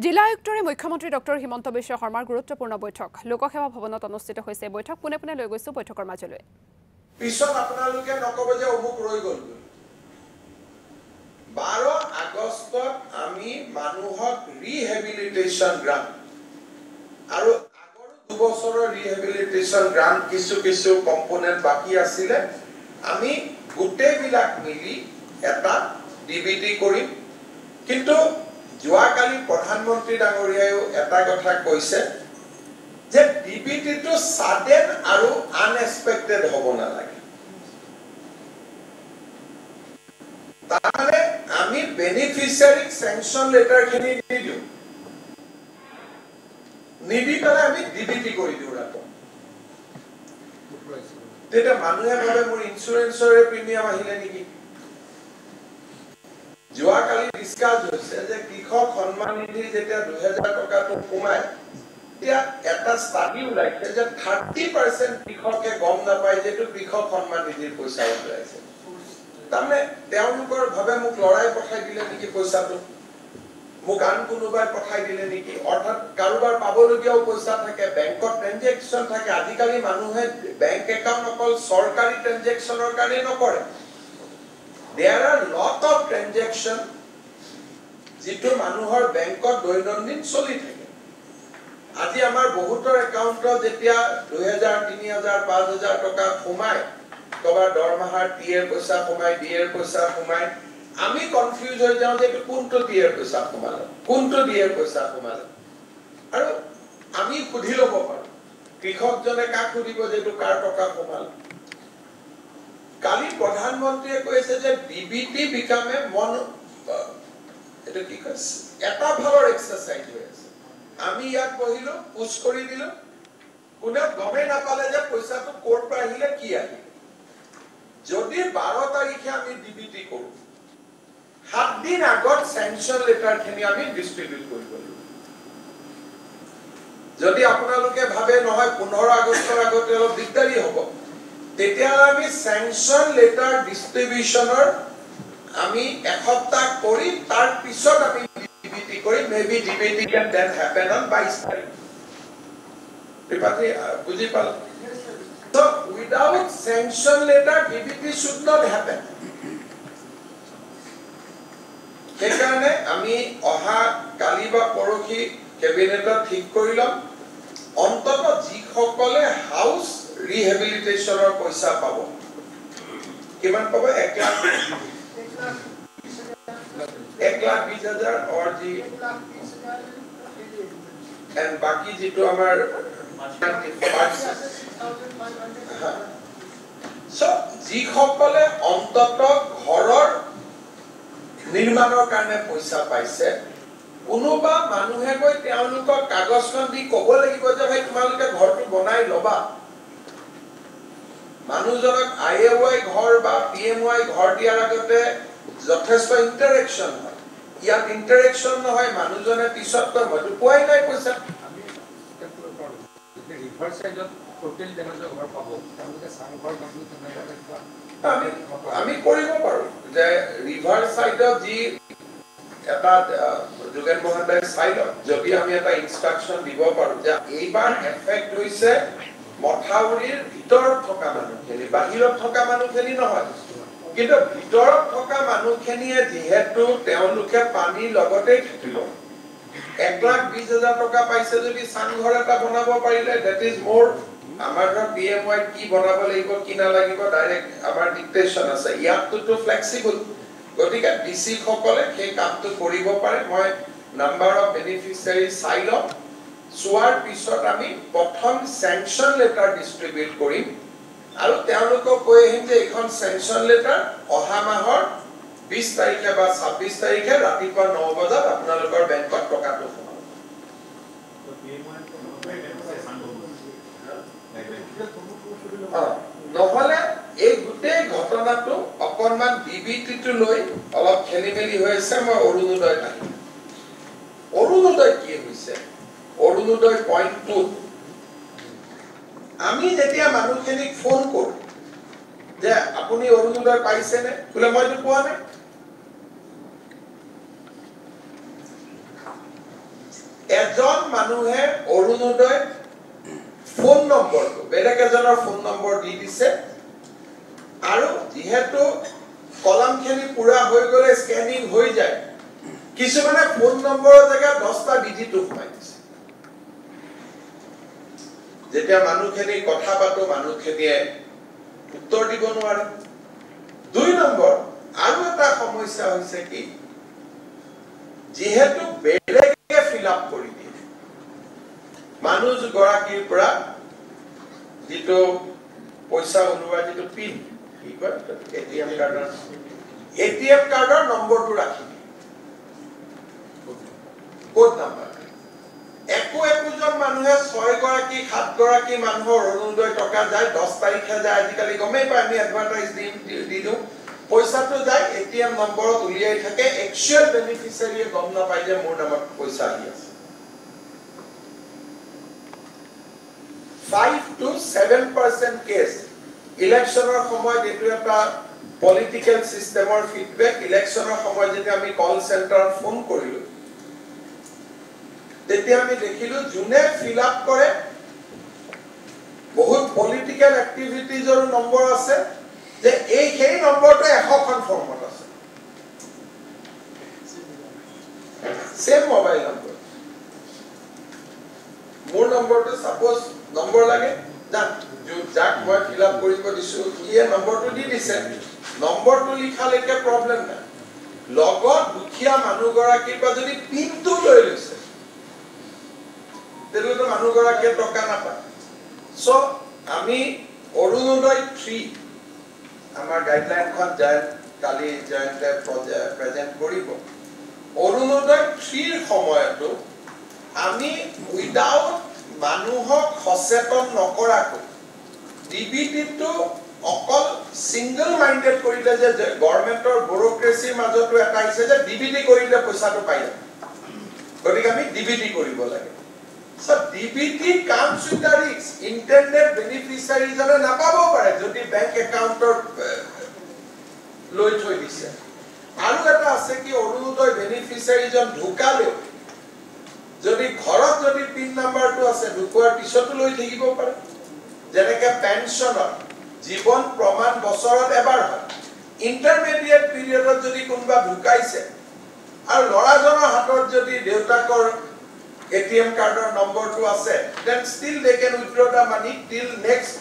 জিলা আয়ুক্তৰে মুখ্যমন্ত্ৰী ডক্টৰ হিমন্ত বিশ্ব শৰ্মাৰ গুৰুত্বপূৰ্ণ বৈঠক লোকসেৱা ভৱনত অনুষ্ঠিত হৈছে বৈঠক পুনে পুনে লৈ গৈছো বৈঠকৰ মাজলৈ পিছত আপোনালোকে নকব যে অমুক ৰৈ গল 12 আগষ্টত আমি মানুহক ৰিহেবিলিটেশ্যন গ্ৰান্ট আৰু আগৰ 2 বছৰৰ ৰিহেবিলিটেশ্যন গ্ৰান্ট কিছু কম্পোনেন্ট বাকি আছিলে আমি গোটেইবিলাক মিলি এটা ডিবিটি কৰিম কিন্তু যোৱাকালি প্ৰধানমন্ত্ৰী ডাঙৰীয়ায়ো এটা কথা কৈছে যে ডিবিটি তো সাডেন আৰু আনএক্সপেক্টেড হ'ব নালাগে তাহলে আমি বেনিফিচিয়াৰিক স্যাংশন লেটাৰ খিনি নিদিও নিদি পেলাই আমি ডিবিটি কৰি দিও ৰাখো তেটা মানুহে ভাবে মোৰ ইন্সুৰেন্সৰ প্ৰিমিয়াম আহিলে নেকি যোৱাকালি ডিসকাস হৈছে যে কৃষক সন্মান নিধি যেতিয়া 2000 টকাটো কমায় এতিয়া এটা ষ্টাডি ওলাইছে যে 30% কৃষকে গম নাপায় যেটো কৃষক সন্মান নিধিৰ পইচা ওলাইছে তামনে তেওঁলোকৰ ভাবে মোক লৰাই পঠাই দিলে নেকি পইচাটো মোক আন কোনোবাই পঠাই দিলে নেকি অৰ্থাৎ কাৰোবাৰ পাবলগীয়াও পইচা থাকে বেংকত ট্ৰানজেকচন থাকে আজিকালি মানুহে বেংক একাউণ্ট অকল চৰকাৰী ট্ৰানজেকচনৰ কাৰণে নকৰে there are lot of transaction যেটো মানুহৰ বেংকত দৈনন্দিন চলি থাকে আজি আমাৰ বহুতৰ একাউণ্টত যেতিয়া 2000 3000 5000 টকা সোমায় কবাৰ দৰমহাৰ টিএৰ পইচা সোমায় ডিএৰ পইচা সোমায় আমি কনফিউজ হৈ যাও যে কোনটো টিএৰ পইচা সোমালে কোনটো ডিএৰ পইচা সোমালে আৰু আমি সুধি লব পাৰো কৃষকজনে কাক সুধিব যেটো কাৰ টকা সোমালে কালি প্ৰধানমন্ত্ৰীয়ে কৈছে যে ডিবিটি বিকামে মন এটা কি কৈছে এটা ভালৰ এক্সাৰসাইজ হৈ আছে আমি ইয়াত বহিলো পুশ কৰি দিলো কোনে গমে নাপালে যে পইচাটো কোৰ পৰা আহিলে কি আহিলে যদি 12 তাৰিখে আমি ডিবিটি কৰো 7 দিন আগত স্যাংশন লেটাৰ খিনি আমি ডিস্ট্ৰিবিউট কৰিব লাগিব যদি আপোনালোকে ভাবে নহয় 15 আগষ্টৰ আগতে অলপ দিগদাৰি হ'ব তেতিয়া আমি স্যাংশন লেটাৰ ডিস্ট্ৰিবিউচনৰ আমি এসপ্তাহ কৰি তাৰ পিছত আমি ডিবিটি কৰি maybe DBT can then happen on 22 তাৰিখ বুজি পালে So without sanction letter, DBT should not happen. সেইকাৰণে আমি অহা কালি বা পৰখি কেবিনেটত ঠিক কৰিলাম অন্তত যিসকলে হাউস ৰিহেবিলিটেশ্যনৰ পইচা পাব কিমান পাব 1,20,000 और जी and बाकी जितो আমাৰ So, যিসকলে অন্তত ঘৰৰ নিৰ্মাণৰ কাৰণে পইচা পাইছে কোনোবা মানুহে গৈ তেওঁলোকৰ কাগজখন দি ক'ব লাগিব যে ভাই তোমালোকে ঘৰটো বনাই লবা মানুহজনক আইএৱাই ঘৰ বা পিএমৱাই ঘৰ দিয়াৰ আগতে যথেষ্ট ইন্টাৰেকচন হয় ইয়াত ইন্টাৰেকচন নহয় মানুহজনে পিছত কয় মইতো পোৱাই নাই পইচা ৰিভাৰ সাইডত টোটাল ডেমেজ ঘৰ পাব তেওঁলোকে সাংঘৰ কমপ্লিট আমি কৰিব পাৰো যে ৰিভাৰ সাইডত যি এটা যোগেন মহন্দাই সাইডত যদি আমি এটা ইনস্ট্ৰাকচন দিব পাৰো যে এইবাৰ এফেক্ট হৈছে মথাউৰিৰ ভিতৰত থকা মানুহখিনি বাহিৰত থকা মানুহখিনি নহয় কিন্তু ভিতৰত থকা মানুহখিনিয়ে যিহেতু তেওঁলোকে পানী লগতে থাকিব 1,20,000 টকা পাইছে যদি সাংঘৰ এটা বনাব পাৰিলে দ্যাট ইজ মোৰ আমাৰ পিএমৱাই কি বনাব লাগিব কি না লাগিব ডাইৰেক্ট আমাৰ ডিক্টেশন আছে ইয়াতটো ফ্লেক্সিবল গতিকে ডিসি সকলে সেই কামটো কৰিব পাৰে মই নাম্বাৰ অফ বেনিফিচিয়াৰি চাইল সোৱাৰ পিছত আমি প্ৰথম স্যাংশন লেটাৰ ডিস্ট্ৰিবিউট কৰিম আৰু তেওঁলোকক কৈ আহিম যে এখন স্যাংশন লেটাৰ অহা মাহৰ 20 তাৰিখে বা 26 তাৰিখে ৰাতিপুৱা 9 বজাত আপোনালোকৰ বেংকত টকাটো সোমাব নহলে এই গোটেই ঘটনাটো অকনমান ডিবিটিটো লৈ অলপ খেলিমেলি হৈ আছে মই অৰুণোদয় নাই অৰুণোদয় কি হৈছে অৰুণোদয় পইণ্ট 2 আমি যেতিয়া মানুহখিনিক ফোন কৰো যে আপুনি অৰুণোদয় পাইছে নে কলে মইতো পোৱা নাই এজন মানুহে অৰুণোদয় ফোন নম্বৰটো বেলেগ এজনৰ ফোন নম্বৰ দি দিছে আৰু যেহেতু কলমখিনি পুৰা হৈ গলে স্ক্যানিং হৈ যায় কিছুমানে ফোন নম্বৰৰ জেগাত 10টা ডিজিট সোমাই দিছে যেতিয়া মানুহখিনি কথা পাতো মানুহখিনিয়ে উত্তৰ দিব নোৱাৰে 2 নম্বৰ আৰু এটা সমস্যা হৈছে কি যেহেতু বেলেগে ফিল আপ কৰি দিয়ে মানুহ গৰাকীৰ পৰা যেটো পইচা ওলোৱা যেটো পিন কি কয় এটিএম কাৰ্ডৰ নম্বৰটো ৰাখি দিয়ে কোড নাম্বাৰ একোজন মানুহে 6 গৰাকী 7 গৰাকী মানুহৰ অৰুণোদয় টকা যায় 10 তাৰিখে যায় আজিকালি গমেই পায় আমি এডভাৰটাইজ দি দিওঁ পইচাটো যায় এটিএম নম্বৰত উলিয়াই থাকে একচুৱেল বেনিফিচিয়াৰীয়ে গম নাপায় যে মোৰ নামত পইচা আহি আছে 5 to 7% কেছ ইলেকশ্যনৰ সময়ত এটো এটা পলিটিক্যাল সিস্টেমৰ ফিডব্যাক ইলেকশ্যনৰ সময়ত যেতিয়া আমি কল চেণ্টাৰত ফোন কৰিলো তেতিয়া আমি দেখিলো জুনে ফিল আপ কৰে বহুত পলিটিক্যাল এক্টিভিটিজৰ নম্বৰ আছে যে এই নম্বৰটো 100 খন ফৰ্মত আছে সেম মোবাইল নম্বৰ মোৰ নম্বৰটো সাপোজ নম্বৰ লাগে যাক মই ফিল আপ কৰিব দিছো ইয়ে নম্বৰটো দি দিছে নম্বৰটো লিখালৈকে প্ৰবলেম নাই লগত দুখীয়া মানুহ গৰাকীৰ পৰা যদি পিনটো লৈ লৈছে তেলেতো মানুহ গৰাকীয়ে টকা নাপায় সো আমি অৰুণোদয় 3 আমাৰ গাইডলাইনখন যায় কালি জয়ন্তে প্ৰেজেন্ট কৰিব অৰুণোদয় 3 ৰ সময়তো আমি উইদাউট মানুহক সচেতন নকৰাকৈ ডিবিটিটো অকল সিঙ্গল মাইন্ডেড কৰিলে যে গভৰ্ণমেন্টৰ ব্যুৰোক্ৰেসিৰ মাজতো এটা আছে যে ডিবিটি কৰিলে পইচাটো পাই যায় গতিকে আমি ডিবিটি কৰিব লাগে so DBT comes with the risk internet beneficiary জনে নাপাব পাৰে যদি বেংক একাউণ্টৰ লৈ থৈ দিছে আৰু এটা আছে কি অৰুণোদয় বেনিফিচিয়াৰী জন ঢুকালেও যদি ঘৰত যদি পিন নাম্বাৰটো আছে ঢুকুৱাৰ পিছতো লৈ থাকিব পাৰে যেনেকৈ পেনশনৰ জীৱন প্ৰমাণ বছৰত এবাৰ হয় ইন্টাৰমিডিয়েট পিৰিয়ডত যদি কোনবা ঢুকাইছে আৰু লৰাজনৰ হাতত যদি দেউতাকৰ এটিএম কাৰ্ডৰ নম্বৰটো আছে then still they can withdraw the money till next